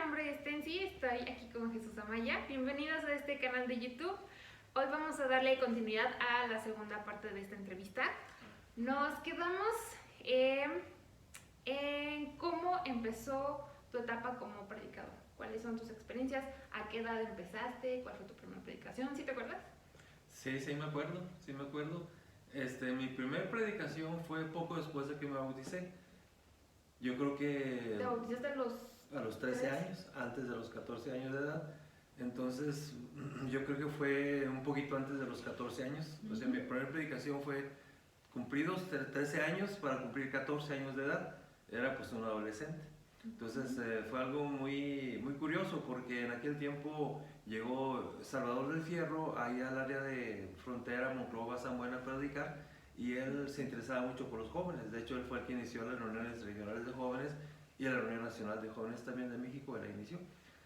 nombre es Tensi, estoy aquí con Jesús Amaya. Bienvenidos a este canal de YouTube. Hoy vamos a darle continuidad a la segunda parte de esta entrevista. Nos quedamos en cómo empezó tu etapa como predicador. ¿Cuáles son tus experiencias? ¿A qué edad empezaste? ¿Cuál fue tu primera predicación? ¿Sí te acuerdas? Sí, me acuerdo. Mi primer predicación fue poco después de que me bauticé. Yo creo que ¿Te bautizaste a los 13 años, antes de los 14 años de edad. Entonces, yo creo que fue un poquito antes de los 14 años. O sea, mi primera predicación fue cumplidos 13 años para cumplir 14 años de edad. Era pues un adolescente. Entonces, fue algo muy curioso porque en aquel tiempo llegó Salvador del Fierro ahí al área de frontera Monclova, San Buena a predicar, y él se interesaba mucho por los jóvenes. De hecho, él fue el que inició las reuniones regionales de jóvenes y la reunión nacional de jóvenes también de México, él la inició.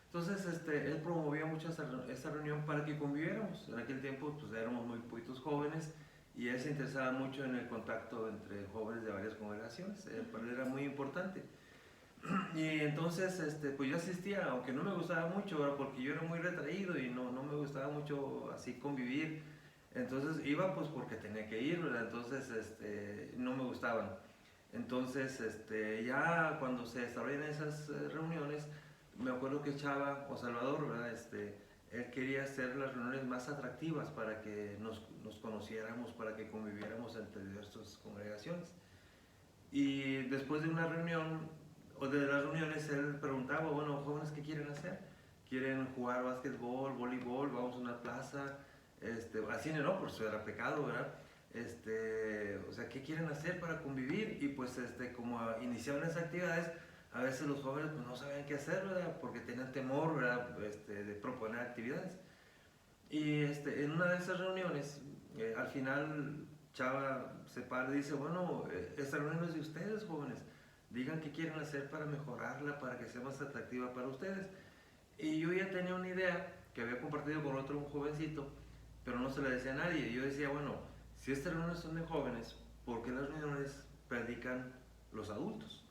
Entonces, él promovía mucho esta reunión para que conviviéramos. En aquel tiempo, pues éramos muy poquitos jóvenes y él se interesaba mucho en el contacto entre jóvenes de varias congregaciones. Para él era muy importante. Y entonces, pues yo asistía, aunque no me gustaba mucho, ¿verdad? Porque yo era muy retraído y no me gustaba mucho así convivir. Entonces iba pues porque tenía que ir, ¿verdad? Entonces, no me gustaban. Entonces, ya cuando se desarrollan esas reuniones, me acuerdo que Chava o Salvador, ¿verdad? Él quería hacer las reuniones más atractivas para que nos conociéramos, para que conviviéramos entre diversas congregaciones. Y después de una reunión, o de las reuniones, él preguntaba, bueno, jóvenes, ¿qué quieren hacer? ¿Quieren jugar básquetbol, voleibol, vamos a una plaza? Así no, por eso era pecado, ¿verdad? O sea, ¿qué quieren hacer para convivir? Y pues, como iniciaban esas actividades, a veces los jóvenes pues, no sabían qué hacer, ¿verdad? Porque tenían temor, ¿verdad? De proponer actividades. Y en una de esas reuniones, al final Chava se para y dice, bueno, esta reunión es de ustedes, jóvenes. Digan qué quieren hacer para mejorarla, para que sea más atractiva para ustedes. Y yo ya tenía una idea que había compartido con otro un jovencito, pero no se la decía a nadie. Y yo decía, bueno, si estas reuniones son de jóvenes, ¿por qué las reuniones predican los adultos?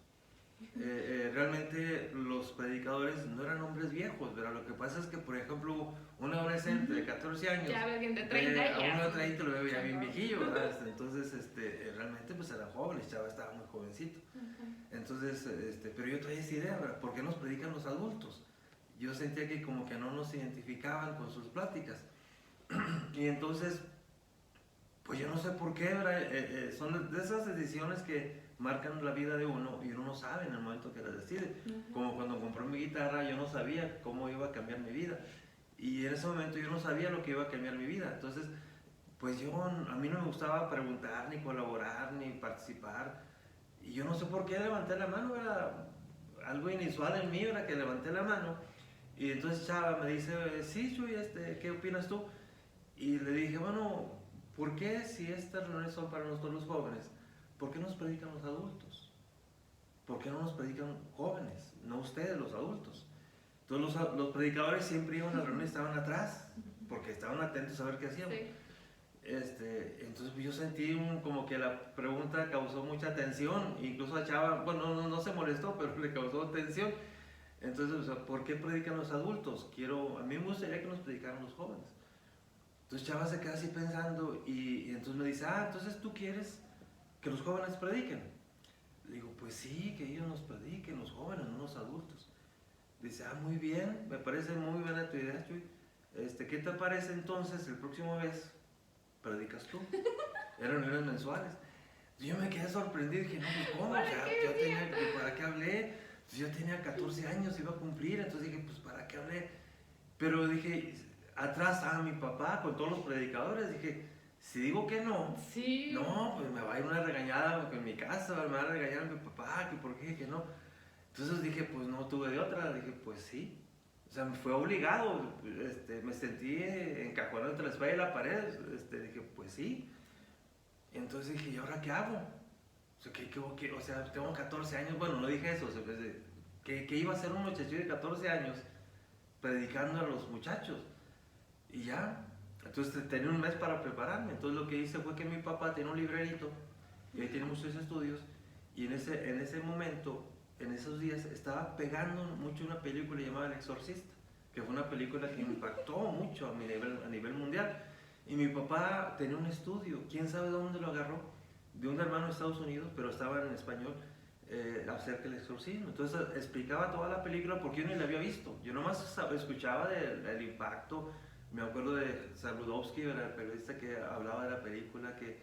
Realmente los predicadores no eran hombres viejos, pero lo que pasa es que, por ejemplo, un adolescente de 14 años, ya alguien de 30 a uno de ya. 30 lo veo ya bien viejillo, ¿verdad? Entonces, realmente pues eran jóvenes, Chava estaba muy jovencito. Entonces, pero yo traía esa idea, ¿verdad? ¿Por qué nos predican los adultos? Yo sentía que como que no nos identificaban con sus pláticas. Y entonces, pues yo no sé por qué, ¿verdad? Son de esas decisiones que marcan la vida de uno y uno no sabe en el momento que las decide. Como cuando compré mi guitarra, yo no sabía cómo iba a cambiar mi vida. Y en ese momento yo no sabía lo que iba a cambiar mi vida. Entonces, pues a mí no me gustaba preguntar, ni colaborar, ni participar. Y yo no sé por qué levanté la mano, era algo inusual en mí, era que levanté la mano. Y entonces Chava me dice, sí, Chuy, ¿qué opinas tú? Y le dije, bueno, ¿por qué si estas reuniones son para nosotros los jóvenes, por qué nos predican los adultos? ¿Por qué no nos predican jóvenes, no ustedes, los adultos? Entonces los predicadores siempre iban a las reuniones, estaban atrás, porque estaban atentos a ver qué hacíamos. Sí. Entonces yo sentí como que la pregunta causó mucha tensión, incluso a Chava, bueno, no se molestó, pero le causó tensión. Entonces, o sea, ¿por qué predican los adultos? A mí me gustaría que nos predicaran los jóvenes. Entonces Chava se queda así pensando y entonces me dice, entonces tú quieres que los jóvenes prediquen. Le digo, pues sí, que ellos nos prediquen, los jóvenes, no los adultos. Dice, muy bien, me parece muy buena tu idea, Chuy. ¿Qué te parece entonces el próximo mes predicas tú? Eran reuniones mensuales. Yo me quedé sorprendido y dije, no, pues ¿cómo? O sea, ¿para qué hablé? Yo tenía 14 años, iba a cumplir, entonces dije, pues ¿para qué hablé? Pero dije, atrás estaba mi papá con todos los predicadores, dije, si digo que no, sí. No, pues me va a ir una regañada en mi casa, me va a regañar mi papá, que por qué, que no. Entonces dije, pues no tuve de otra, dije, pues sí. O sea, me fue obligado, me sentí encajonado entre la espalda y la pared, dije, pues sí. Entonces dije, ¿y ahora qué hago? O sea, o sea, tengo 14 años, bueno, no dije eso, o sea, ¿qué iba a hacer un muchacho de 14 años predicando a los muchachos? Y ya, entonces tenía un mes para prepararme. Entonces lo que hice fue que mi papá tenía un librerito y ahí tenía muchos estudios. Y en ese momento en esos días estaba pegando mucho una película llamada El Exorcista, que fue una película que impactó mucho a nivel mundial. Y mi papá tenía un estudio, quién sabe dónde lo agarró, de un hermano de Estados Unidos, pero estaba en español, acerca del exorcismo. Entonces explicaba toda la película porque yo ni la había visto. Yo nomás escuchaba del impacto. Me acuerdo de Saludowski, el periodista que hablaba de la película, que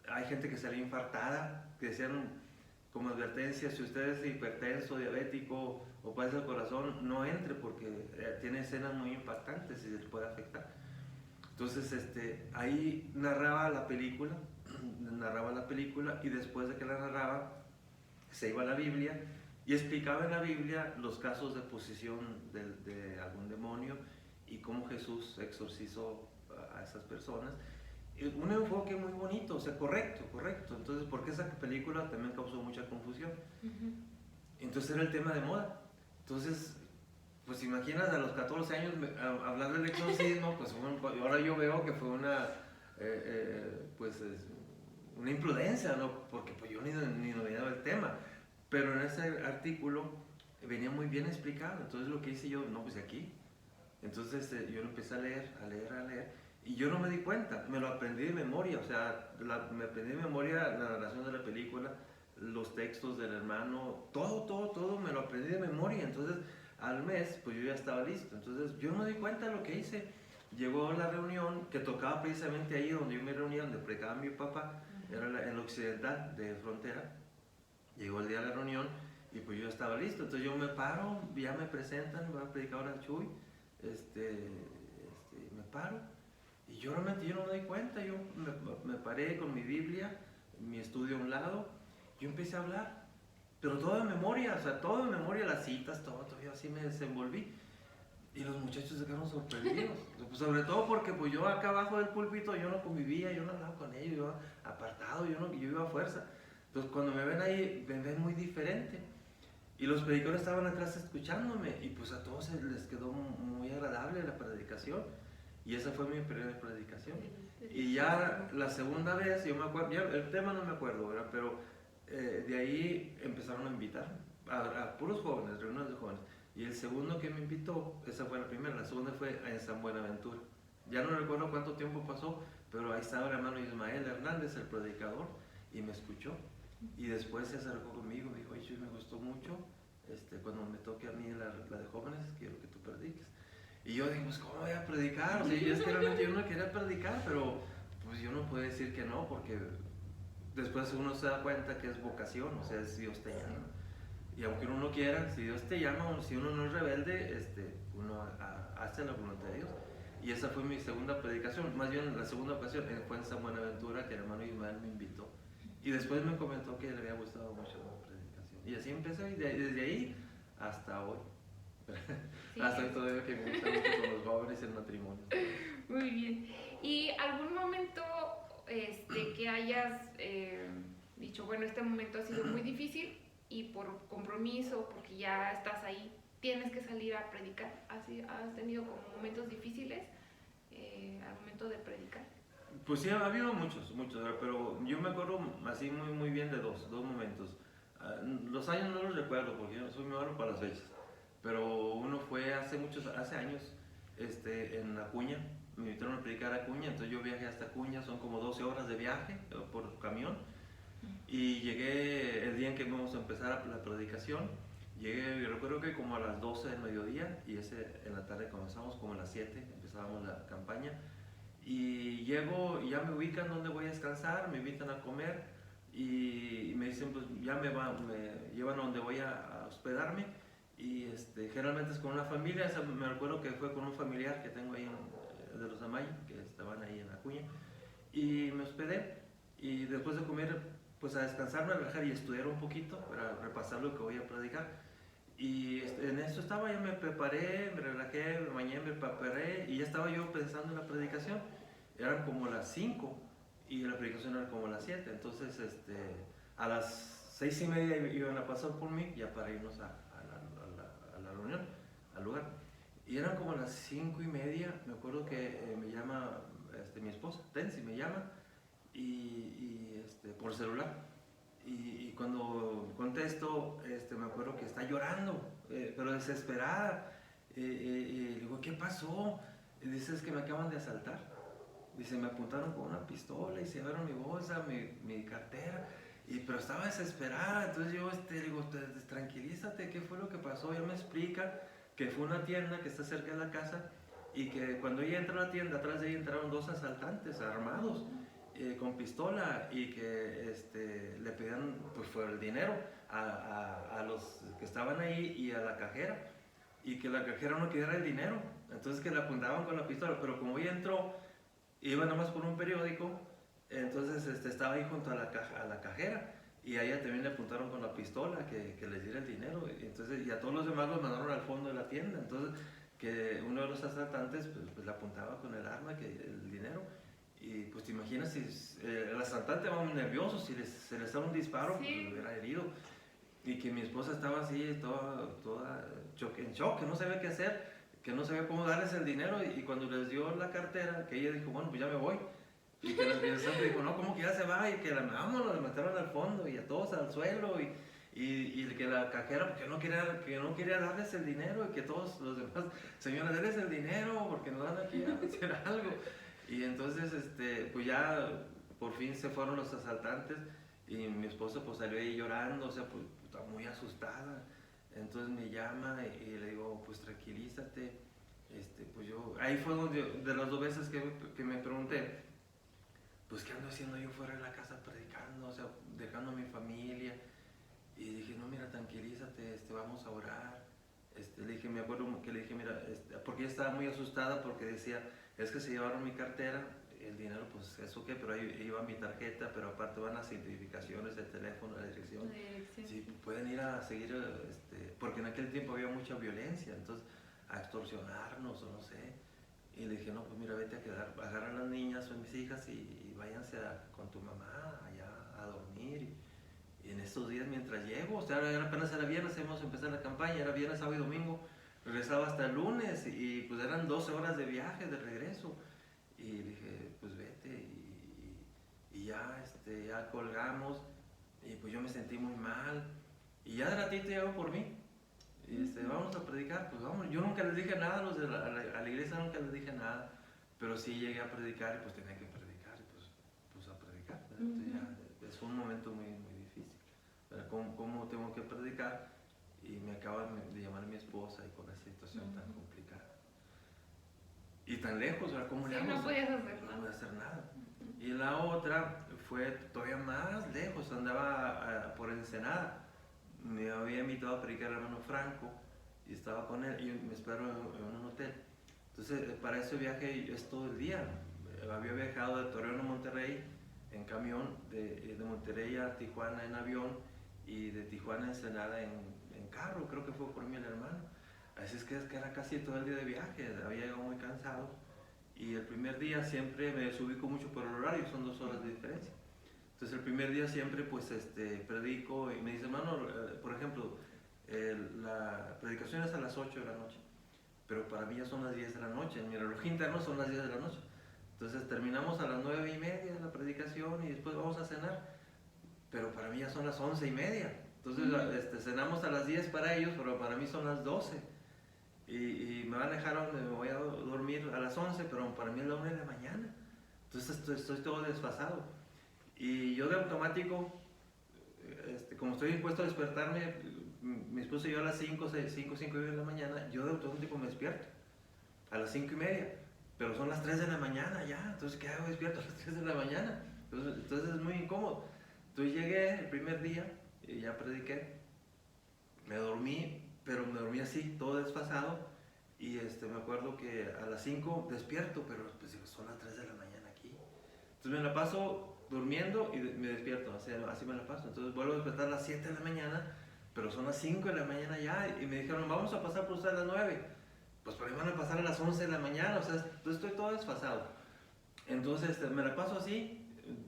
hay gente que salía infartada, que decían como advertencia, si usted es hipertenso, diabético o padece el corazón, no entre porque tiene escenas muy impactantes y se le puede afectar. Entonces ahí narraba la película y después de que la narraba se iba a la Biblia y explicaba en la Biblia los casos de posesión de algún demonio y cómo Jesús exorcizó a esas personas. Un enfoque muy bonito, o sea, correcto. Entonces, porque esa película también causó mucha confusión. Entonces era el tema de moda. Entonces, pues imaginas a los 14 años hablar del exorcismo, pues ahora yo veo que fue una imprudencia, ¿no? Porque pues yo ni dominaba el tema. Pero en ese artículo venía muy bien explicado. Entonces lo que hice yo, no, pues de aquí. Entonces yo lo empecé a leer. Y yo no me di cuenta, me lo aprendí de memoria, o sea, me aprendí de memoria la narración de la película, los textos del hermano, todo me lo aprendí de memoria. Entonces al mes, pues yo ya estaba listo. Entonces yo no me di cuenta de lo que hice. Llegó la reunión que tocaba precisamente ahí donde yo me reunía, donde predicaba mi papá, era en el occidental de Frontera. Llegó el día de la reunión y pues yo ya estaba listo. Entonces yo me paro, ya me presentan, voy a predicar ahora Chuy, me paro. Y yo realmente yo no me di cuenta, yo me paré con mi Biblia, mi estudio a un lado, yo empecé a hablar, pero todo de memoria, o sea, todo de memoria, las citas, todo, yo así me desenvolví. Y los muchachos se quedaron sorprendidos, pues sobre todo porque pues yo acá abajo del púlpito, yo no convivía, yo no hablaba con ellos, yo apartado, yo iba a fuerza. Entonces cuando me ven ahí, me ven muy diferente. Y los predicadores estaban atrás escuchándome y pues a todos les quedó muy agradable la predicación. Y esa fue mi primera predicación. Y ya la segunda vez, yo me acuerdo, ya el tema no me acuerdo, ¿verdad? Pero de ahí empezaron a invitar a puros jóvenes, reuniones de jóvenes. Y el segundo que me invitó, esa fue la primera, la segunda fue en San Buenaventura. Ya no recuerdo cuánto tiempo pasó, pero ahí estaba el hermano Ismael Hernández, el predicador, y me escuchó. Y después se acercó conmigo, me dijo, oye, me gustó mucho, cuando me toque a mí la de jóvenes, quiero que tú prediques. Y yo digo, pues, ¿cómo voy a predicar? O sea, yo es que realmente yo no quería predicar, pero pues yo no puedo decir que no, porque después uno se da cuenta que es vocación, o sea, es Dios te llama. Y aunque uno no quiera, si Dios te llama, si uno no es rebelde, uno hace la voluntad de Dios. Y esa fue mi segunda predicación, más bien la segunda ocasión fue en San Buenaventura, que el hermano Ismael me invitó. Y después me comentó que le había gustado mucho la predicación. Y así empecé, y desde ahí hasta hoy. Sí. Hasta hoy todavía que me gusta mucho con los jóvenes el matrimonio. Muy bien. ¿Y algún momento que hayas dicho, bueno, este momento ha sido muy difícil y por compromiso, porque ya estás ahí, tienes que salir a predicar? ¿Has tenido como momentos difíciles al momento de predicar? Pues sí, ha habido muchos, pero yo me acuerdo así muy bien de dos momentos. Los años no los recuerdo porque yo soy muy malo para las fechas, pero uno fue hace años en Acuña, me invitaron a predicar a Acuña, entonces yo viajé hasta Acuña, son como 12 horas de viaje por camión, y llegué el día en que íbamos a empezar la predicación. Llegué, yo recuerdo que como a las 12 del mediodía, y en la tarde comenzamos, como a las 7 empezábamos la campaña. Y llego y ya me ubican donde voy a descansar, me invitan a comer y me dicen, pues ya me llevan a donde voy a hospedarme. Y generalmente es con una familia, me recuerdo que fue con un familiar que tengo ahí de los Amaya, que estaban ahí en Acuña. Y me hospedé y después de comer, pues a descansarme, a relajar y estudiar un poquito para repasar lo que voy a predicar. Y en eso estaba, ya me preparé, me relajé, me bañé, me preparé y ya estaba yo pensando en la predicación. Eran como las 5 y la predicación era como las 7. Entonces a las 6:30 iban a pasar por mí ya para irnos a la reunión, al lugar. Y eran como las 5:30, me acuerdo que me llama mi esposa, Tensi, me llama y por celular. y cuando contesto, me acuerdo que está llorando, pero desesperada. Y le digo, ¿qué pasó? Y dice, es que me acaban de asaltar. Dice, me apuntaron con una pistola y se llevaron mi bolsa, mi cartera. Pero estaba desesperada. Entonces yo le digo, tranquilízate, ¿qué fue lo que pasó? Ella me explica que fue una tienda que está cerca de la casa y que cuando ella entra a la tienda, atrás de ella entraron dos asaltantes armados con pistola y que le pedían pues por el dinero a los que estaban ahí y a la cajera, y que la cajera no quería el dinero, entonces que le apuntaban con la pistola, pero como ella entró, iba nada más por un periódico, entonces estaba ahí junto a la cajera y a ella también le apuntaron con la pistola que les diera el dinero, entonces, y a todos los demás los mandaron al fondo de la tienda, entonces que uno de los asaltantes pues le apuntaba con el arma el dinero. Y pues te imaginas si el asaltante va muy nervioso, si se les da un disparo, Sí. pues lo hubiera herido. Y que mi esposa estaba así, toda en shock, que no sabía qué hacer, que no sabía cómo darles el dinero. Y cuando les dio la cartera, que ella dijo, bueno, pues ya me voy. Y que el asaltante dijo, no, ¿cómo que ya se va? Y que vámonos, la metieron al fondo y a todos al suelo. Y que la cajera, que no quería darles el dinero, y que todos los demás, señora, denles el dinero, porque nos dan aquí a hacer algo. Y entonces, pues ya por fin se fueron los asaltantes y mi esposa pues salió ahí llorando, o sea, pues está muy asustada. Entonces me llama y le digo, pues tranquilízate. Pues yo, ahí fue donde, de las dos veces que me pregunté, pues qué ando haciendo yo fuera de la casa predicando, o sea, dejando a mi familia. Y dije, no, mira, tranquilízate, vamos a orar. Le dije, me acuerdo que le dije, mira, porque ella estaba muy asustada porque decía, es que se llevaron mi cartera, el dinero, pues eso qué, pero ahí iba mi tarjeta, pero aparte van las identificaciones, el teléfono, la dirección. Sí, pueden ir a seguir, porque en aquel tiempo había mucha violencia, entonces a extorsionarnos o no sé. Y le dije, no, pues mira, vete a quedar, agarra a las niñas, son mis hijas y váyanse con tu mamá allá a dormir. Y en estos días mientras llego, o sea, apenas era viernes, íbamos a empezar la campaña, era viernes, sábado y domingo, regresaba hasta el lunes y pues eran 12 horas de viaje, de regreso. Y dije, pues vete y ya, ya colgamos y pues yo me sentí muy mal. Y ya de ratito llegó por mí. Y vamos a predicar, pues vamos. Yo nunca les dije nada, los de a la iglesia nunca les dije nada, pero sí llegué a predicar y pues tenía que predicar y pues a predicar. Entonces ya es un momento muy, muy difícil. ¿Cómo tengo que predicar? Y me acaba de llamar mi esposa y con esa situación tan complicada. Y tan lejos, ¿cómo le hago? No podías hacer nada. No podía hacer nada. Y la otra fue todavía más lejos, andaba por Ensenada. Me había invitado a predicar al hermano Franco y estaba con él y me espero en un hotel. Entonces, para ese viaje es todo el día. Había viajado de Torreón a Monterrey en camión, de Monterrey a Tijuana en avión y de Tijuana a Ensenada en carro, creo que fue por mí el hermano. Así es que era casi todo el día de viaje, había llegado muy cansado. Y el primer día siempre me desubico mucho por el horario, son 2 horas de diferencia. Entonces el primer día siempre pues predico y me dice, hermano, por ejemplo, la predicación es a las 8 de la noche, pero para mí ya son las 10 de la noche, en mi reloj interno son las 10 de la noche. Entonces terminamos a las 9:30 de la predicación y después vamos a cenar, pero para mí ya son las 11:30. Entonces cenamos a las 10 para ellos, pero para mí son las 12. Y me van a dejar donde me voy a dormir a las 11, pero para mí es la 1 de la mañana. Entonces estoy todo desfasado. Y yo de automático, como estoy dispuesto a despertarme, mi esposo y yo a las 5 de la mañana, yo de automático me despierto. A las 5:30. Pero son las 3 de la mañana ya. Entonces, ¿qué hago despierto a las 3 de la mañana? Entonces es muy incómodo. Entonces llegué el primer día y ya prediqué. Me dormí, pero me dormí así, todo desfasado. Y me acuerdo que a las 5 despierto, pero pues son las 3 de la mañana aquí. Entonces me la paso durmiendo y me despierto, así me la paso. Entonces vuelvo a despertar a las 7 de la mañana, pero son las 5 de la mañana ya. Y me dijeron, vamos a pasar por usted a las 9. Pues por ahí van a pasar a las 11 de la mañana, o sea, estoy todo desfasado. Entonces me la paso así,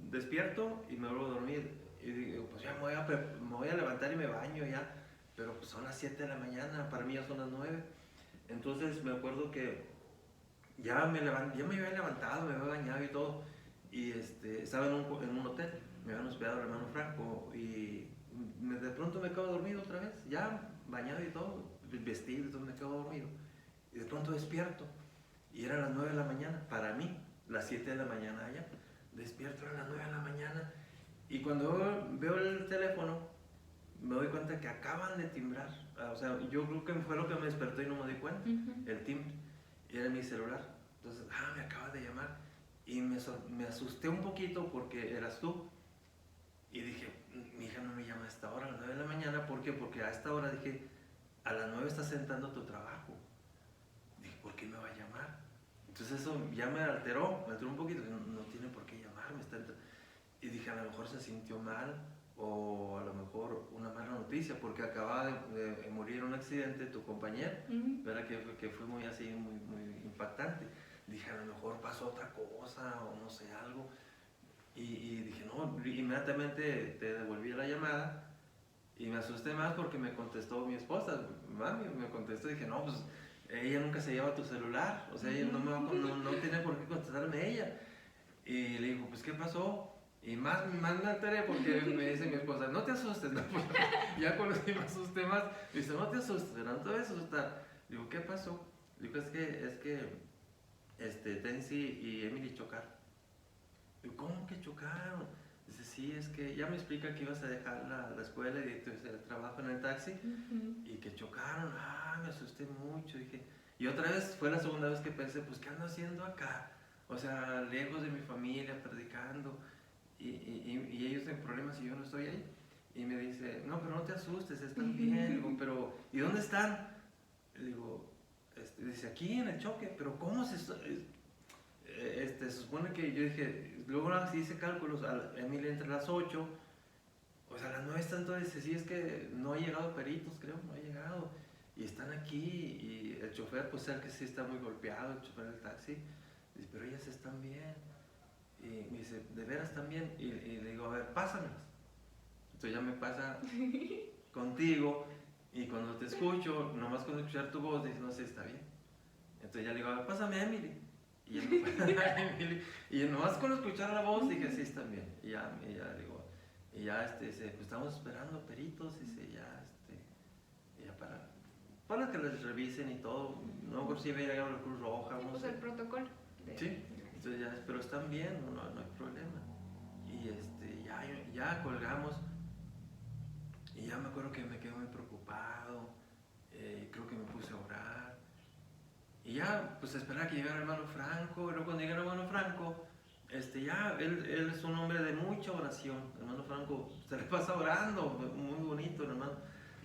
despierto y me vuelvo a dormir. Y digo, pues ya me voy a levantar y me baño ya. Pero pues son las 7 de la mañana, para mí ya son las 9. Entonces me acuerdo que ya me había levantado, me había bañado y todo. Y estaba en un hotel. me habían hospedado el hermano Franco y de pronto me quedo dormido otra vez, ya bañado y todo, vestido y todo, me quedo dormido. Y de pronto despierto y eran las 9 de la mañana, para mí, las 7 de la mañana allá. Despierto a las 9 de la mañana y cuando veo el teléfono me doy cuenta que acaban de timbrar. O sea, yo creo que fue lo que me despertó y no me di cuenta, el timbre. Y era mi celular. Entonces, me acabas de llamar. Y me asusté un poquito porque eras tú. Y dije, mi hija no me llama a esta hora, a las 9 de la mañana. ¿Por qué? Porque a esta hora dije, a las 9 estás sentando tu trabajo. Dije, ¿por qué me va a llamar? Entonces eso ya me alteró un poquito. No tiene por qué llamarme. Y dije, a lo mejor se sintió mal o a lo mejor una mala noticia porque acaba de morir en un accidente tu compañero, ¿verdad? Que fue muy así, muy impactante. Dije, a lo mejor pasó otra cosa o no sé, algo. Y dije, no, inmediatamente te devolví la llamada y me asusté más porque me contestó mi esposa, mami, me contestó y dije, no, pues ella nunca se lleva tu celular, o sea, ella no tiene por qué contestarme ella. Y le digo, pues, ¿qué pasó? Y más me alteré porque me dice mi esposa, no te asustes, no, pues, ya conocí, me asusté más. Me dice, no te asustes, no te vas a asustar. Digo, ¿qué pasó? Digo, es que Tensi y Emily chocaron. Digo, ¿cómo que chocaron? Dice, sí, es que ya me explica que ibas a dejar la escuela y el trabajo en el taxi y que chocaron. Me asusté mucho. Dije, y otra vez fue la segunda vez que pensé, pues, ¿qué ando haciendo acá? O sea, lejos de mi familia, predicando. Y ellos en problemas y yo no estoy ahí. Y me dice, no, pero no te asustes, están bien. Le digo, pero, ¿y dónde están? Le digo, dice, aquí en el choque, pero ¿cómo se supone que yo dije, luego así hice cálculos, Emily entre las 8, o sea, a las 9 están todos, dice, sí, es que no ha llegado peritos, creo, no ha llegado. Y están aquí, y el chofer, pues el que sí está muy golpeado, el chofer del taxi, dice, pero ellas están bien. Y me dice, ¿de veras también? Y le digo, a ver, pásamelas. Entonces ya me pasa contigo y cuando te escucho, nomás con escuchar tu voz, dices, no sé, está bien. Entonces ya le digo, a ver, pásame a Emily. Y ya me pasa a Emily. Y nomás con escuchar la voz dije, sí, está bien. Y ya digo, y ya dice, pues estamos esperando peritos, dice, ya para que les revisen y todo. No, por si había llegado la Cruz Roja. Sí, no pues sé. el protocolo. Sí. Entonces ya, pero están bien, no hay problema. Y ya colgamos y ya me acuerdo que me quedé muy preocupado, creo que me puse a orar. Y ya, pues esperaba que llegara el hermano Franco, y luego cuando llegara el hermano Franco, ya, él es un hombre de mucha oración. El hermano Franco se le pasa orando, muy bonito el hermano,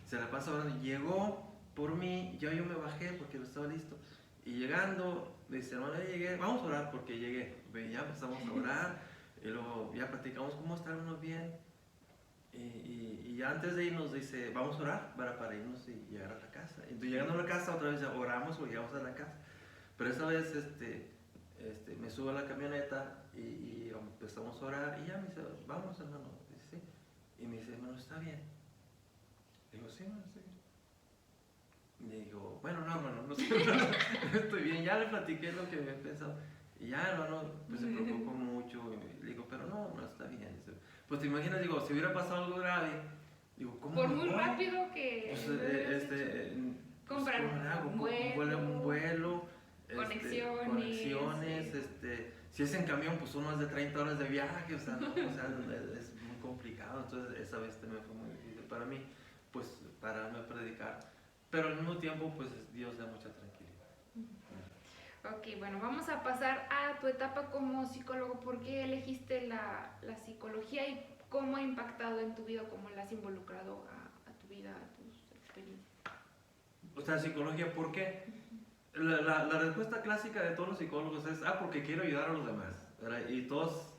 se le pasa orando. Llegó por mí, yo me bajé porque no estaba listo. Y llegando, me dice, hermano, ya llegué, vamos a orar porque llegué. Ya empezamos a orar, y luego ya platicamos cómo estábamos bien. Y ya antes de irnos dice, vamos a orar para irnos y llegar a la casa. Entonces llegando a la casa otra vez ya oramos o llegamos a la casa. Pero esta vez me subo a la camioneta y empezamos a orar y ya me dice, vamos hermano. Dice, sí. Y me dice, hermano, ¿está bien? Le digo, sí, hermano, estoy bien. Y le digo, bueno, no, hermano, no estoy, no estoy bien. Ya le platiqué lo que me he pensado. Y ya, hermano, pues se preocupó mucho. Y le digo, pero no está bien. Dice, pues te imaginas, digo, si hubiera pasado algo grave, digo, ¿cómo? Por muy rápido que comprar un vuelo, conexiones, si es en camión, pues son más de 30 horas de viaje, o sea, es muy complicado. Entonces esa vez también fue muy difícil para mí, pues pararme a predicar, pero al mismo tiempo, pues Dios da mucha tranquilidad. Ok, bueno, vamos a pasar a tu etapa como psicólogo. ¿Por qué elegiste la psicología y cómo ha impactado en tu vida, cómo la has involucrado a tu vida, a tus experiencias? O sea, psicología, ¿por qué? La respuesta clásica de todos los psicólogos es, porque quiero ayudar a los demás, ¿verdad? Y todos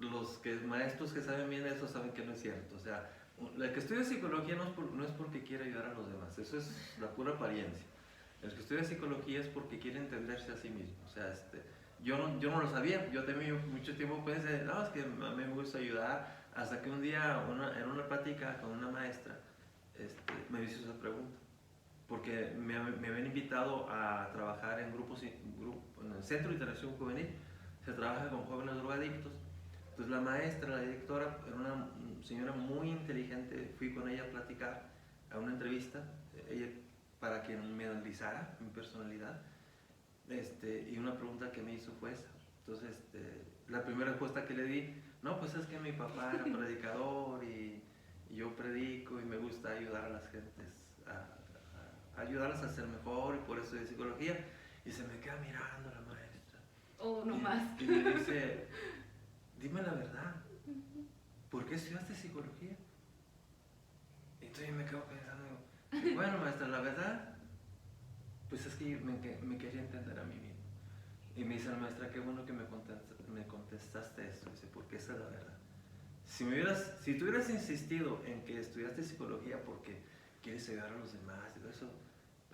los maestros que saben bien eso saben que no es cierto. O sea, el que estudia psicología no es porque quiere ayudar a los demás, eso es la pura apariencia. El que estudia psicología es porque quiere entenderse a sí mismo. O sea, yo no lo sabía. Yo también mucho tiempo pensé, no, es que a mí me gusta ayudar. Hasta que un día, en una plática con una maestra, me hizo esa pregunta. Porque me habían invitado a trabajar en en el Centro de Interacción Juvenil. Se trabaja con jóvenes drogadictos. Entonces la maestra, la directora, era una señora muy inteligente, fui con ella a platicar a una entrevista, ella para que me analizara mi personalidad, y una pregunta que me hizo fue esa. Entonces, la primera respuesta que le di, no, pues es que mi papá era predicador y yo predico y me gusta ayudar a las gentes, a ayudarlas a ser mejor y por eso de psicología. Y se me queda mirando la maestra. O no más. Y me dice, dime la verdad, ¿por qué estudiaste psicología? Y entonces yo me quedo pensando, digo, bueno maestra, la verdad, pues es que me quería entender a mí mismo. Y me dice la maestra, qué bueno que me contestaste eso, dice, porque esa es la verdad. Si tú hubieras insistido en que estudiaste psicología porque quieres ayudar a los demás y todo eso,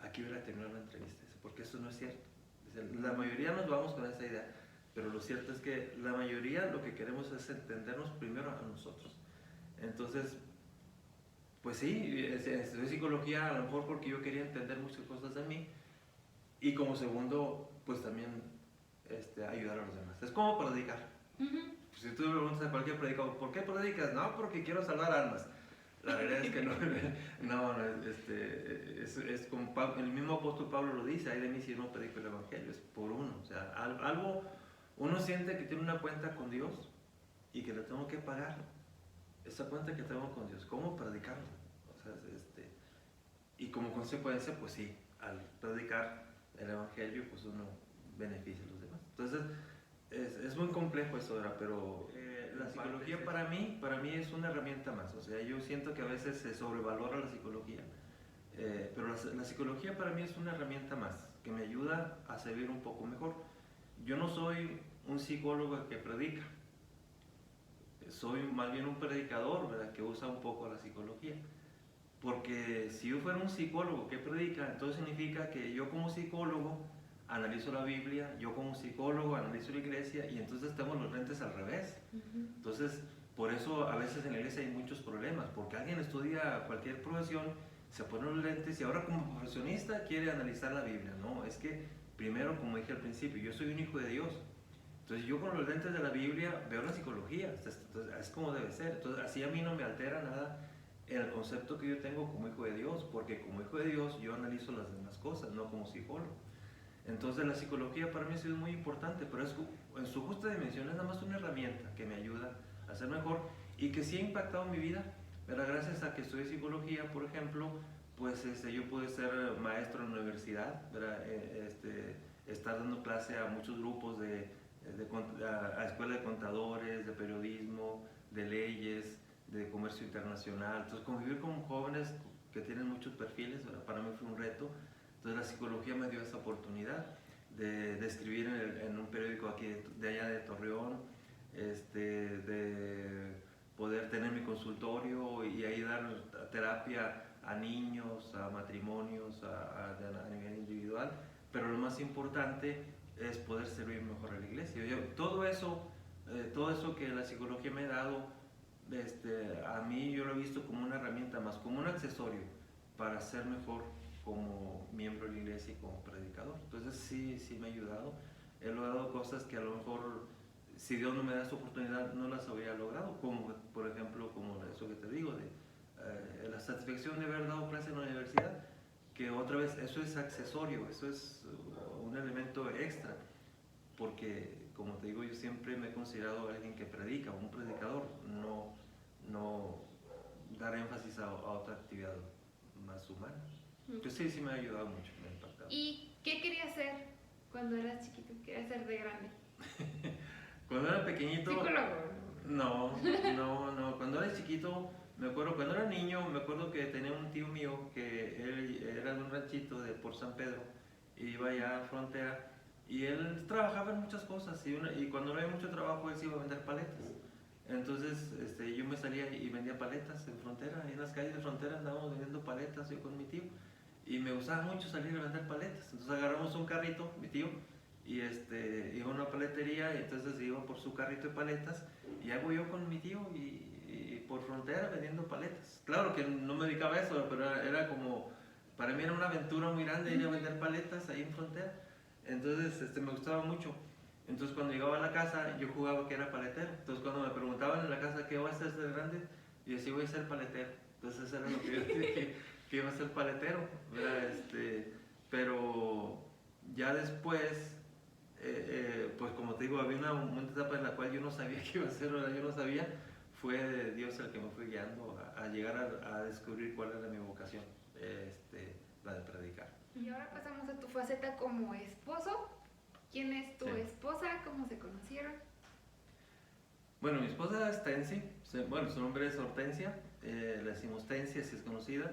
aquí hubiera terminado la entrevista, dice, porque eso no es cierto. Dice, la mayoría nos vamos con esa idea, pero lo cierto es que la mayoría lo que queremos es entendernos primero a nosotros. Entonces, pues sí, estudié psicología a lo mejor porque yo quería entender muchas cosas de mí y como segundo, pues también ayudar a los demás. Es como predicar. Si tú le preguntas a cualquier predicador, ¿por qué predicas? No, porque quiero salvar almas. La verdad es que no, es como el mismo apóstol Pablo lo dice, ay de mí si no predico el evangelio, es por uno. O sea, uno siente que tiene una cuenta con Dios y que le tengo que pagar. Esa cuenta que tengo con Dios, ¿cómo predicarlo? O sea, y como consecuencia, pues sí, al predicar el evangelio, pues uno beneficia a los demás. Entonces, es muy complejo eso, ¿verdad? Pero la psicología para mí es una herramienta más. O sea, yo siento que a veces se sobrevalora la psicología, pero la psicología para mí es una herramienta más que me ayuda a servir un poco mejor. Yo no soy un psicólogo que predica, soy más bien un predicador, ¿verdad? Que usa un poco la psicología. Porque si yo fuera un psicólogo que predica, entonces significa que yo como psicólogo analizo la Biblia, yo como psicólogo analizo la iglesia y entonces tenemos los lentes al revés. Entonces, por eso a veces en la iglesia hay muchos problemas, porque alguien estudia cualquier profesión, se pone los lentes y ahora como profesionista quiere analizar la Biblia. No, es que primero, como dije al principio, yo soy un hijo de Dios. Entonces yo con los lentes de la Biblia veo la psicología, entonces, es como debe ser. Entonces así a mí no me altera nada el concepto que yo tengo como hijo de Dios, porque como hijo de Dios yo analizo las demás cosas, no como psicólogo. Entonces la psicología para mí ha sido muy importante, pero en su justa dimensión es nada más una herramienta que me ayuda a ser mejor y que sí ha impactado mi vida. ¿Verdad? Gracias a que estudié psicología, por ejemplo, pues yo pude ser maestro en la universidad, ¿verdad? Estar dando clase a muchos grupos a escuela de contadores, de periodismo, de leyes, de comercio internacional. Entonces convivir con jóvenes que tienen muchos perfiles, ¿verdad? Para mí fue un reto. Entonces la psicología me dio esa oportunidad de escribir en un periódico aquí de allá de Torreón, de poder tener mi consultorio y ahí dar terapia a niños, a matrimonios, a nivel individual, pero lo más importante es poder servir mejor a la iglesia. Todo eso que la psicología me ha dado, a mí yo lo he visto como una herramienta más, como un accesorio para ser mejor como miembro de la iglesia y como predicador. Entonces sí me ha ayudado. He logrado cosas que a lo mejor, si Dios no me da esa oportunidad, no las habría logrado, como por ejemplo, como eso que te digo, de la satisfacción de haber dado clase en la universidad, que otra vez eso es accesorio, eso es un elemento extra, porque como te digo, yo siempre me he considerado alguien que predica, un predicador, no dar énfasis a otra actividad más humana. Pues sí me ha ayudado mucho, me ha impactado. ¿Y qué querías ser cuando eras chiquito? ¿Qué querías ser de grande? Cuando era pequeñito... ¿Psicólogo? No. Cuando era chiquito, cuando era niño, me acuerdo que tenía un tío mío que él era de un ranchito por San Pedro, y iba allá a frontera, y él trabajaba en muchas cosas, y cuando no había mucho trabajo, él se iba a vender paletas. Entonces yo me salía y vendía paletas en frontera, en las calles de frontera andábamos vendiendo paletas yo con mi tío. Y me gustaba mucho salir a vender paletas. Entonces agarramos un carrito, mi tío, y iba a una paletería, y entonces iba por su carrito de paletas, y hago yo con mi tío y por frontera vendiendo paletas. Claro que no me dedicaba a eso, pero era como, para mí era una aventura muy grande ir a vender paletas ahí en frontera. Entonces me gustaba mucho. Entonces cuando llegaba a la casa yo jugaba que era paletero. Entonces cuando me preguntaban en la casa qué voy a hacer de grande, yo decía voy a ser paletero. Entonces eso era lo que yo dije que iba a ser paletero, ¿verdad? Pero ya después, pues como te digo, había una etapa en la cual yo no sabía qué iba a hacer, ¿verdad? Yo no sabía, fue Dios el que me fue guiando a llegar a descubrir cuál era mi vocación, la de predicar. Y ahora pasamos a tu faceta como esposo. ¿Quién es tu esposa? ¿Cómo se conocieron? Bueno, mi esposa es Tensi, bueno, su nombre es Hortensia, le decimos Tensia si es conocida.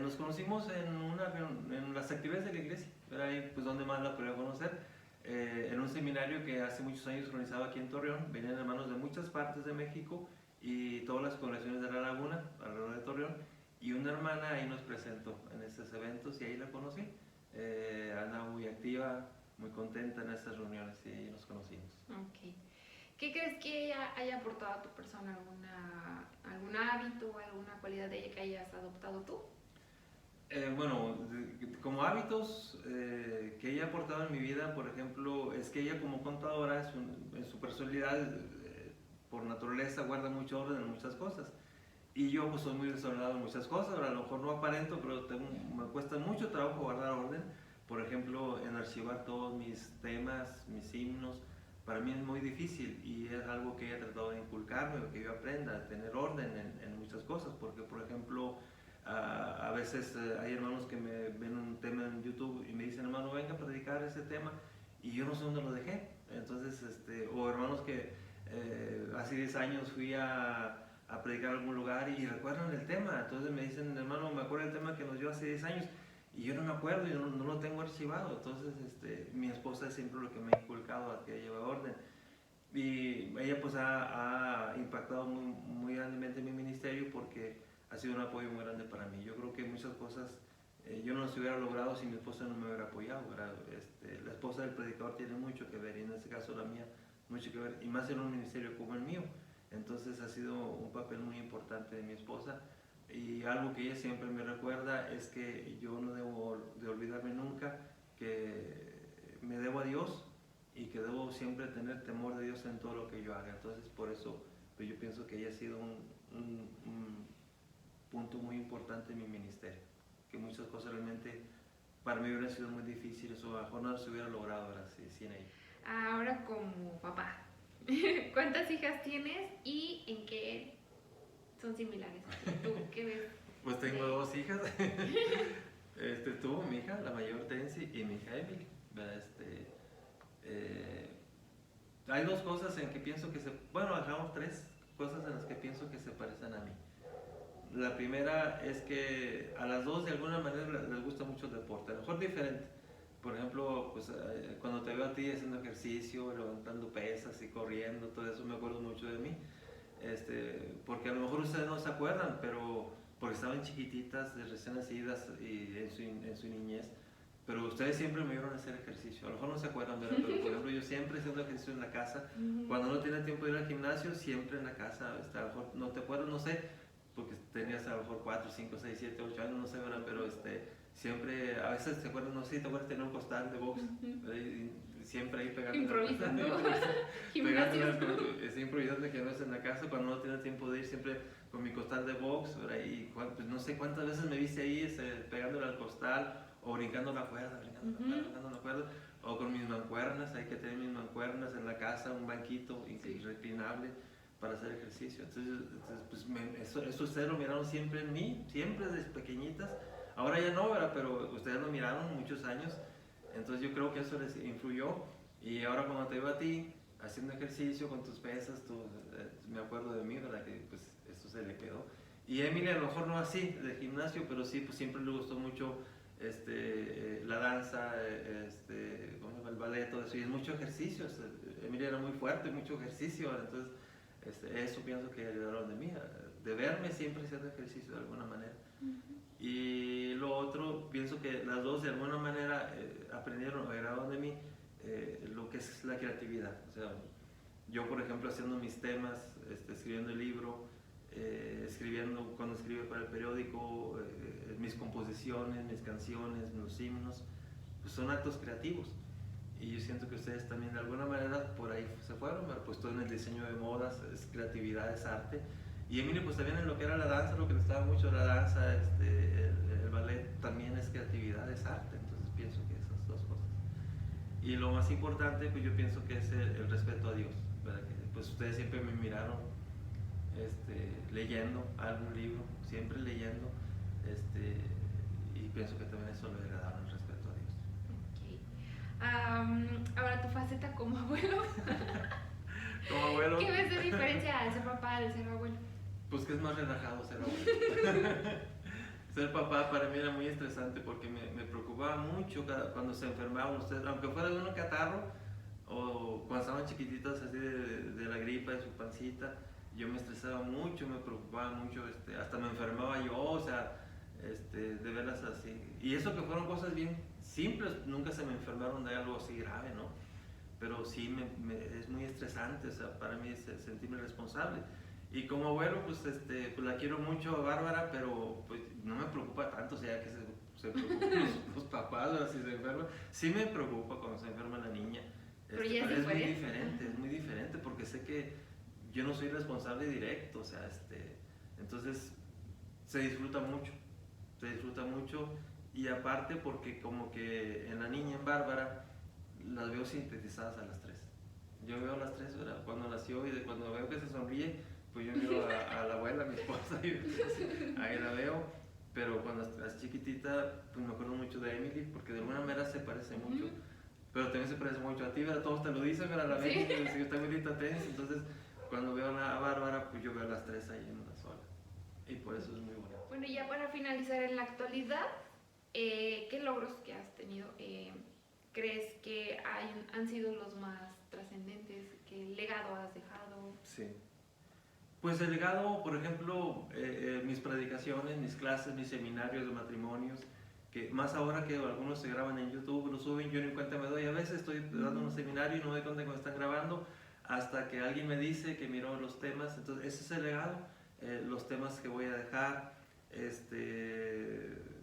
Nos conocimos en las actividades de la iglesia, era ahí pues donde más la podía conocer, en un seminario que hace muchos años organizaba aquí en Torreón. Venían hermanos de muchas partes de México y todas las congregaciones de la laguna, alrededor de Torreón, y una hermana ahí nos presentó en estos eventos y ahí la conocí. Andaba muy activa, muy contenta en estas reuniones y ahí nos conocimos. Ok. ¿Qué crees que ella haya aportado a tu persona? ¿Algún hábito, alguna cualidad de ella que hayas adoptado tú? Bueno, como hábitos que ella ha aportado en mi vida, por ejemplo, es que ella como contadora, en su personalidad, por naturaleza, guarda mucho orden en muchas cosas. Y yo pues soy muy desordenado en muchas cosas, a lo mejor no aparento, pero me cuesta mucho trabajo guardar orden. Por ejemplo, en archivar todos mis temas, mis himnos, para mí es muy difícil y es algo que ella ha tratado de inculcarme, que yo aprenda a tener orden en muchas cosas, porque por ejemplo, a veces hay hermanos que me ven un tema en YouTube y me dicen, hermano, venga a predicar ese tema, y yo no sé dónde lo dejé. Entonces, o hermanos que hace 10 años fui a predicar en algún lugar y recuerdan el tema, entonces me dicen, hermano, me acuerdo del tema que nos dio hace 10 años, y yo no me acuerdo, y no lo tengo archivado. Entonces mi esposa es siempre lo que me ha inculcado a que lleve orden, y ella pues ha impactado muy grandemente mi ministerio, porque ha sido un apoyo muy grande para mí. Yo creo que muchas cosas yo no las hubiera logrado si mi esposa no me hubiera apoyado, ¿verdad? La esposa del predicador tiene mucho que ver, y en este caso la mía mucho que ver, y más en un ministerio como el mío. Entonces ha sido un papel muy importante de mi esposa, y algo que ella siempre me recuerda es que yo no debo de olvidarme nunca que me debo a Dios y que debo siempre tener temor de Dios en todo lo que yo haga. Entonces por eso pues yo pienso que ella ha sido un punto muy importante en mi ministerio, que muchas cosas realmente para mí hubieran sido muy difíciles, o a lo mejor no se hubiera logrado, ¿verdad? Sin ella. Ahora como papá, ¿cuántas hijas tienes y en qué son similares? ¿Tú qué ves? Pues tengo dos hijas. Tuvo mi hija, la mayor Tensi, y mi hija Emily. Hay dos cosas en que pienso que bueno, dejamos tres cosas en las que pienso que se parecen a mí. La primera es que a las dos de alguna manera les gusta mucho el deporte, a lo mejor diferente. Por ejemplo, pues, cuando te veo a ti haciendo ejercicio, levantando pesas y corriendo, todo eso me acuerdo mucho de mí. Porque a lo mejor ustedes no se acuerdan, pero porque estaban chiquititas, recién nacidas y en su niñez, pero ustedes siempre me vieron hacer ejercicio. A lo mejor no se acuerdan, pero por ejemplo yo siempre haciendo ejercicio en la casa. Cuando no tenía tiempo de ir al gimnasio, siempre en la casa. A lo mejor no te acuerdas, no sé, porque tenías a lo mejor 4, 5, 6, 7, 8 años, no sé, ¿verdad? Pero siempre, a veces te acuerdas, no sé, te acuerdas de tener un costal de box, siempre ahí pegando. Improvisando. Improvisando que no es en la casa, cuando no tenía tiempo de ir, siempre con mi costal de box, ¿verdad? Y pues no sé cuántas veces me viste ahí pegándole al costal, o brincando la cuerda, brincando la cuerda, o con mis mancuernas, hay que tener mis mancuernas en la casa, un banquito reclinable para hacer ejercicio. Entonces pues eso ustedes lo miraron siempre en mí, siempre desde pequeñitas. Ahora ya no, ¿verdad? Pero ustedes lo miraron muchos años, entonces yo creo que eso les influyó. Y ahora cuando te veo a ti haciendo ejercicio con tus pesas, me acuerdo de mí, ¿verdad? Que pues esto se le quedó. Y Emily a lo mejor no así, de gimnasio, pero sí, pues siempre le gustó mucho la danza, el ballet, todo eso, y es mucho ejercicio. Emilia era muy fuerte, mucho ejercicio, entonces eso pienso que heredaron de mí, de verme siempre haciendo ejercicio de alguna manera. Y lo otro, pienso que las dos de alguna manera aprendieron o heredaron de mí lo que es la creatividad. O sea, yo por ejemplo haciendo mis temas, escribiendo el libro, escribiendo cuando escribo para el periódico, mis composiciones, mis canciones, mis himnos, pues son actos creativos. y yo siento que ustedes también de alguna manera por ahí se fueron, pero pues todo en el diseño de modas, es creatividad, es arte. Y Emilio pues también en lo que era la danza, lo que le gustaba mucho la danza, el ballet también es creatividad, es arte, entonces pienso que esas dos cosas. Y lo más importante pues yo pienso que es el respeto a Dios, ¿verdad? Que, pues ustedes siempre me miraron leyendo algún libro, siempre leyendo, y pienso que también eso le agradaron el respeto a Dios. Ahora tu faceta como abuelo. Como abuelo. ¿Qué ves de diferencia al ser papá, al ser abuelo? Pues que es más relajado ser abuelo. Ser papá para mí era muy estresante porque me preocupaba mucho cuando se enfermaban ustedes, aunque fuera de un catarro o cuando estaban chiquititos así de la gripa, de su pancita, yo me estresaba mucho, me preocupaba mucho, hasta me enfermaba yo, o sea, de verlas así. Y eso que fueron cosas bien simples, nunca se me enfermaron de algo así grave, ¿no? Pero sí es muy estresante, o sea, para mí es sentirme responsable. Y como abuelo, pues, pues la quiero mucho a Bárbara, pero pues no me preocupa tanto, o sea, que se preocupen los papás, o si se enferman. Sí me preocupa cuando se enferma la niña, pero ya pero es diferente. es muy diferente, porque sé que yo no soy responsable directo, o sea, entonces se disfruta mucho, y aparte porque como que en la niña, en Bárbara, las veo sintetizadas a las tres. Yo veo a las tres, ¿verdad? Cuando nació y cuando veo que se sonríe, pues yo miro a la abuela, a mi esposa, y ahí la veo. Pero cuando es chiquitita, pues me acuerdo mucho de Emily, porque de alguna manera se parece mucho. Pero también se parece mucho a ti, ¿verdad? Todos te lo dicen, ¿verdad? La ven, que está muy linda tensa. Entonces, cuando veo a Bárbara, pues yo veo a las tres ahí en una sola. Y por eso es muy bonito. Bueno, y ya para finalizar, en la actualidad, ¿qué logros que has tenido crees que han sido los más trascendentes? ¿Qué legado has dejado? Sí. Pues el legado, por ejemplo, mis predicaciones, mis clases, mis seminarios de matrimonios, que más ahora que algunos se graban en YouTube, lo suben, yo ni cuenta me doy. A veces estoy dando un seminario y no me doy cuenta cuando están grabando, hasta que alguien me dice que miró los temas. Entonces ese es el legado, los temas que voy a dejar,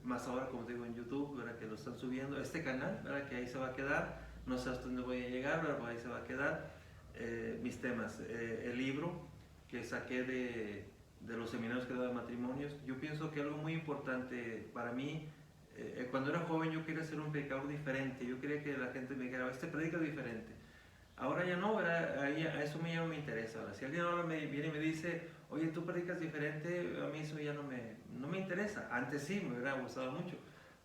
más ahora como digo en YouTube, ¿verdad? Que lo están subiendo, este canal, ¿verdad? Que ahí se va a quedar, no sé hasta dónde voy a llegar, pero ahí se va a quedar, mis temas, el libro que saqué de los seminarios que daba de matrimonios. Yo pienso que algo muy importante para mí, cuando era joven yo quería ser un predicador diferente, yo quería que la gente me dijera, predica diferente. Ahora ya no, ¿verdad? A eso ya no me interesa. Ahora, si alguien ahora me viene y me dice, oye, tú predicas diferente, a mí eso ya no me interesa. Antes sí, me hubiera gustado mucho,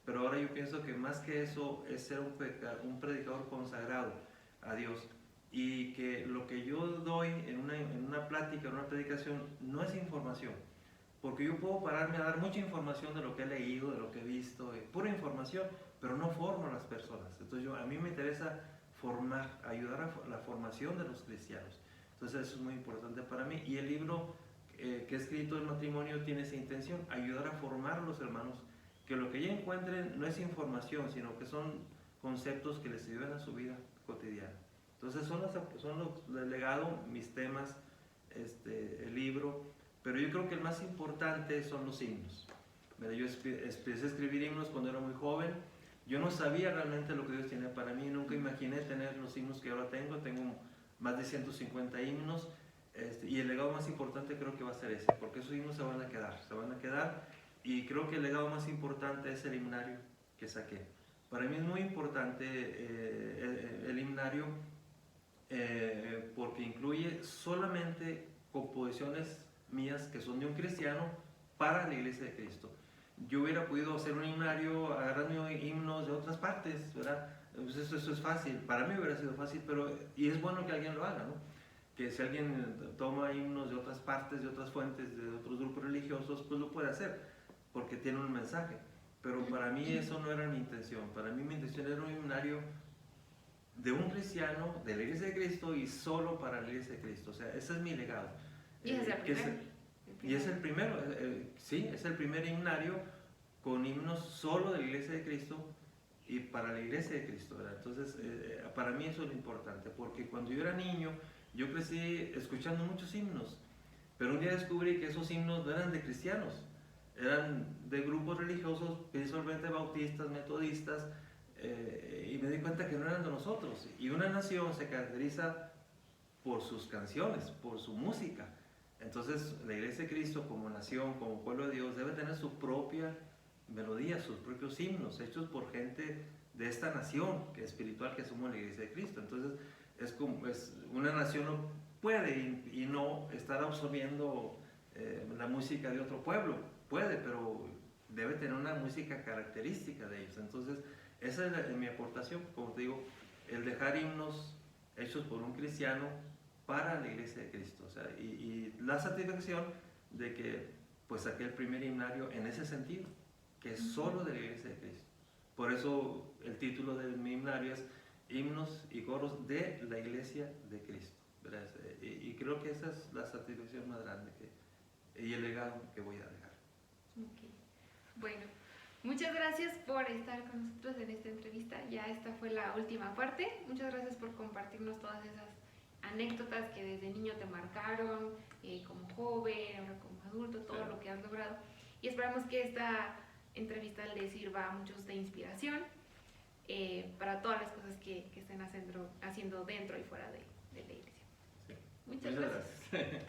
pero ahora yo pienso que más que eso es ser un predicador consagrado a Dios. Y que lo que yo doy en una plática, en una predicación, no es información. Porque yo puedo pararme a dar mucha información de lo que he leído, de lo que he visto, pura información, pero no formo a las personas. Entonces a mí me interesa formar, ayudar a la formación de los cristianos. Entonces eso es muy importante para mí. Y el libro que he escrito del matrimonio tiene esa intención, ayudar a formar a los hermanos, que lo que ya encuentren no es información, sino que son conceptos que les ayudan a su vida cotidiana. Entonces son los legado, mis temas, el libro, pero yo creo que el más importante son los himnos. Yo empecé a escribir himnos cuando era muy joven. Yo no sabía realmente lo que Dios tenía para mí, nunca imaginé tener los himnos que ahora tengo más de 150 himnos, y el legado más importante creo que va a ser ese, porque esos himnos se van a quedar, y creo que el legado más importante es el himnario que saqué. Para mí es muy importante el himnario, porque incluye solamente composiciones mías que son de un cristiano para la iglesia de Cristo. Yo hubiera podido hacer un himnario agarrando himnos de otras partes, ¿verdad? Pues eso es fácil, para mí hubiera sido fácil, y es bueno que alguien lo haga, ¿no? Que si alguien toma himnos de otras partes, de otras fuentes, de otros grupos religiosos, pues lo puede hacer, porque tiene un mensaje. Pero para mí eso no era mi intención. Para mí mi intención era un himnario de un cristiano, de la iglesia de Cristo, y solo para la iglesia de Cristo. O sea, ese es mi legado. Y es el primero. Y es el primero, sí, es el primer himnario con himnos solo de la iglesia de Cristo y para la iglesia de Cristo, ¿verdad? Entonces, para mí eso es lo importante, porque cuando yo era niño, yo crecí escuchando muchos himnos, pero un día descubrí que esos himnos no eran de cristianos, eran de grupos religiosos, principalmente bautistas, metodistas, y me di cuenta que no eran de nosotros. Y una nación se caracteriza por sus canciones, por su música. Entonces, la Iglesia de Cristo como nación, como pueblo de Dios, debe tener su propia melodía, sus propios himnos, hechos por gente de esta nación que es espiritual, que somos la Iglesia de Cristo. Entonces, es como una nación no puede y no estar absorbiendo la música de otro pueblo. Puede, pero debe tener una música característica de ellos. Entonces, esa es mi aportación, como te digo, el dejar himnos hechos por un cristiano para la Iglesia de Cristo. O sea, y la satisfacción de que pues saqué el primer himnario en ese sentido, que es solo de la Iglesia de Cristo. Por eso el título de mi himnario es Himnos y coros de la Iglesia de Cristo, ¿verdad? Y creo que esa es la satisfacción más grande y el legado que voy a dejar. Okay. Bueno, muchas gracias por estar con nosotros en esta entrevista. Ya esta fue la última parte. Muchas gracias por compartirnos todas esas anécdotas que desde niño te marcaron, como joven, ahora como adulto, todo lo que has logrado. Y esperamos que esta entrevista les sirva a muchos de inspiración para todas las cosas que estén haciendo dentro y fuera de la iglesia. Sí. Muchas gracias.